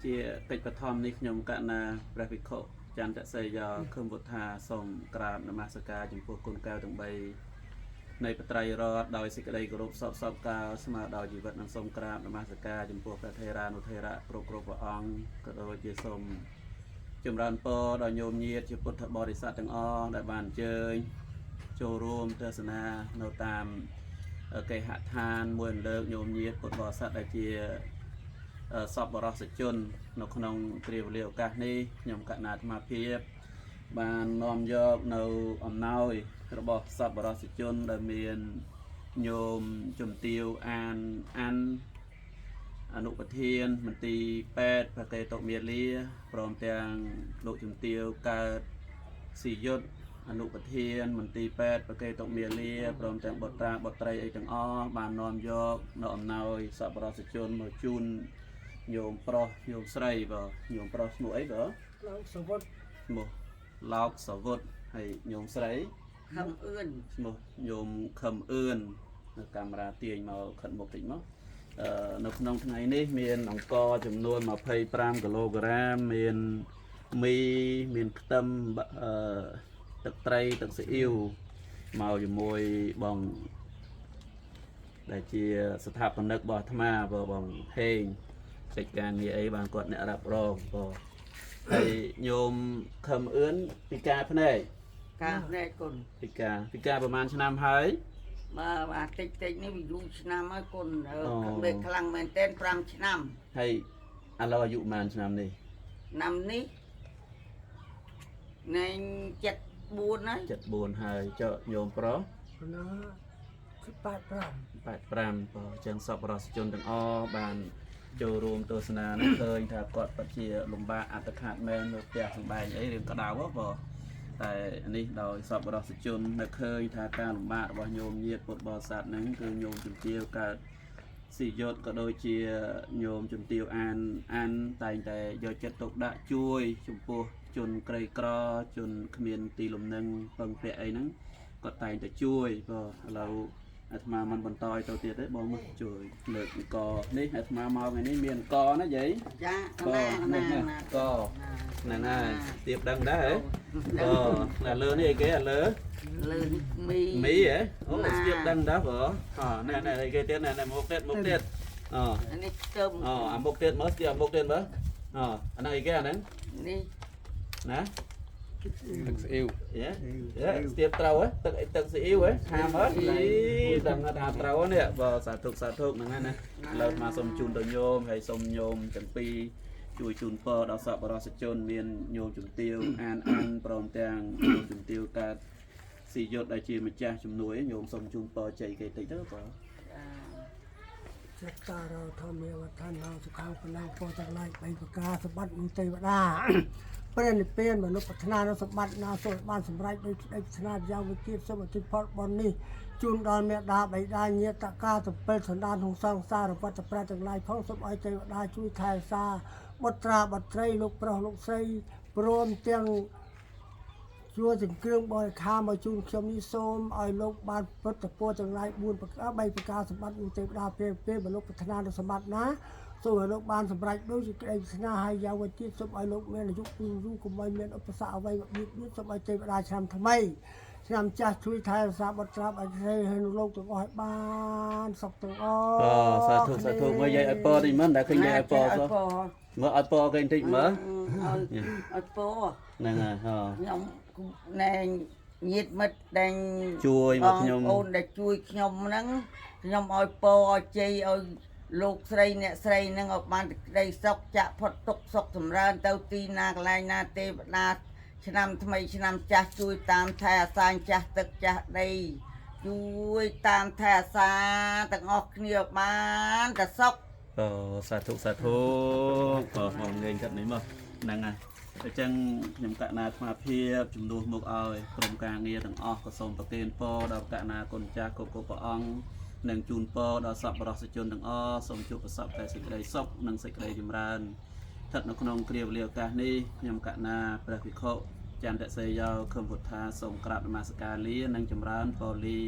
ជាកិច្ចបឋមនេះខ្ញុំកណាព្រះភិក្ខុចន្ទសេយាខឹមវុធាសូមក្រាបនមស្ការចំពោះគុណកែវទាំង3នៃបត្រៃរតដោយសេចក្តីគោរពសពកាលស្មើដោយជីវិតនិងសូមក្រាបនមស្ការចំពោះព្រះថេរានុថេរៈគ្រប់ព្រះអង្គក៏ដូចជាសូមចម្រើនពរដល់ញោមញាតិជាពុទ្ធបរិស័ទទាំងអស់ដែលបានអញ្ជើញចូលរួមទស្សនានៅតាមគេហដ្ឋានមួយអន្លើកញោមញាតិពុទ្ធបរិស័ទដែលជាសពបរិស័ទជននៅក្នុងគ្រាវេលាឱកាសនេះខ្ញុំកណាអាត្មាភាពបាននាំយកនៅអំណោយរបស់សពបរិស័ទជនដែលមានញោមជំទាវអានអនុប្រធានមន្ទីរពេទ្យប្រកេតុមាលាព្រមទាំងលោកជំទាវកើតស៊ីយុទ្ធអនុប្រធានមន្ទីរពេទ្យប្រកេតុមាលាព្រមទាំងបុត្រាបុត្រីអីទាំងអស់បាននាំយកនៅអំណោយសពបរិស័ទជនមកជូនញោមប្រុសញោមស្រីបាទញោមប្រុសឈ្មោះអីបាទលោកសវុតឈ្មោះលោកសវុតហើយញោមស្រីខឹមអឿនឈ្មោះញោមខឹមអឿននៅកាមេរ៉ាទាញមកខិតមុខតិចមកនៅក្នុងថ្ងៃនេះមានអង្ករចំនួន25គីឡូក្រាមមានមីមានខ្ទឹមទឹកត្រីទឹកស៊ីអ៊ីវមកជាមួយបងដែលជាស្ថាបនិករបស់អាត្មាបងហេងកិច្ចការងារអីបានគាត់អ្នករ៉ាប់រងហើយញោមខឹមអឿនពិការភ្នែកគុណពិការប្រហែលឆ្នាំហើយបាទតិចនេះវាយូរឆ្នាំហើយគុណវាខ្លាំងមែនទែន5ឆ្នាំហើយឥឡូវអាយុប៉ុន្មានឆ្នាំនេះនៃ74ហើយហើយចុះញោមប្រុស85ចឹងសពរសជនទាំងអស់បានចូលរួមទស្សនានឹងឃើញថាគាត់ពិតជាលំបាកអត្តខាតមែននៅផ្ទះសម្បែងអីរឿងក្តៅបងតែនេះដោយសពរសជននៅឃើញថាការលំបាករបស់ញោមញាតិពុទ្ធបរិស័ទហ្នឹងគឺញោមជំទាវកើតស៊ីយុទ្ធក៏ដូចជាញោមជំទាវអានតែងតែយកចិត្តទុកដាក់ជួយចំពោះជនក្រីក្រជនគ្មានទីលំនឹងពឹងពាក់អីហ្នឹងគាត់តែងតែជួយបងឥឡូវអាត្មាមិនបន្តទៅទៀតទេបងមកជួយលើកអង្គនេះអាត្មាមកថ្ងៃនេះមានអង្គណាយាយចាហ្នឹងហើយទៀបដឹងដែរហ៎លើនេះអីគេលើមីហ៎អូទៀបដឹងដែរបងណែអីគេទៀតណែមុខទៀតអានេះខ្ទឹមអាមុខទៀតមើលស្ទាមុខទៀតមើលអាហ្នឹងអីគេអាហ្នឹងនេះណាទឹកស៊ីអ៊ីវស្ទាបត្រូវទឹកស៊ីអ៊ីវហាមអត់ដឹងថាត្រូវនេះបើសាធុហ្នឹងណាឥឡូវមកសូមជូនដល់ញោមហើយសូមញោមទាំងពីរជួយជូនពរដល់សពបរិស័ទជនមានញោមជំទាវអានព្រមទាំងញោមជំទាវកើតស៊ីយុទ្ធដែលជាម្ចាស់ជំនួយញោមសូមជូនពរជ័យគេតិចទៅបងចតារធម្មាវដ្ឋានសុខាបលាំងពោទាំងឡាយបីប្រការសម្បត្តិនឹងទេវតាព្រះនិព្វានមនុស្សប្រាថ្នានៅសម្បត្តិណាសូមបានសម្រេចដោយក្តីប្រាថ្នាយ៉ាងវិជាសូមអធិផលបុណ្យនេះជូនដល់មេដាបៃតាញាតិការទៅពេលសន្តានក្នុងសង្សារវត្តប្រាទាំងឡាយផងសូមឲ្យទេវតាជួយថែរក្សាបុត្រាបុត្រីលោកប្រុសលោកស្រីព្រមទាំងជួយទាំងគ្រឿងបរិខាមកជូនខ្ញុំនេះសូមឲ្យលោកបានពុទ្ធពរទាំងឡាយ4ប្រការ3ប្រការសម្បត្តិនឹងទេវតាពេលមនុស្សប្រាថ្នានៅសម្បត្តិណាសូមឲ្យលោកបានសម្រេចដោយសេចក្តីប្រាថ្នាហើយយ៉ាងវិជាសូមឲ្យលោកមានអាយុយូរកុំឲ្យមានឧបសគ្គអ្វីមកបៀតបៀនសូមឲ្យទេវតាឆ្នាំថ្មីឆ្នាំចាស់ជួយថែរក្សាបុត្រាបុត្រីឲ្យលោកទាំងអស់ឲ្យបានសុខទាំងអស់សាធុមកយាយឲ្យពរតិចមិនដែលឃើញយាយឲ្យពរមើលឲ្យពរគេបន្តិចមើលឲ្យពរហ្នឹងហើយខ្ញុំណែញាតិមិត្តដែលជួយមកខ្ញុំអូនដែលជួយខ្ញុំហ្នឹងខ្ញុំឲ្យពរឲ្យជ័យឲ្យលោកស្រីអ្នកស្រីហ្នឹងឲ្យបានក្តីសុខចាក់ផុតទុក្ខសុខចម្រើនទៅទីណាកន្លែងណាទេវតាឆ្នាំថ្មីឆ្នាំចាស់ជួយតាមថែអាសាចាស់ទឹកចាស់ដីជួយតាមថែអាសាទាំងអស់គ្នាបានតែសុខសាធុបងងាយកាត់នេះមកហ្នឹងហើយអញ្ចឹងខ្ញុំកណាអាត្មាភាពជំនួសមកឲ្យក្រុមការងារទាំងអស់ក៏សូមប្រទានពរដល់កណាគុណចាស់គ្រប់ព្រះអង្គនិងជូនពរដល់សពបរិស័ទជនទាំងអស់សូមជួបប្រសពតែសេចក្តីសុខនិងសេចក្តីចម្រើនស្ថិតនៅក្នុងគ្រាវេលាឱកាសនេះខ្ញុំកណាព្រះភិក្ខុចន្ទសេយាខឹមពុទ្ធាសូមក្រាបនមស្ការលានិងចម្រើនពរលា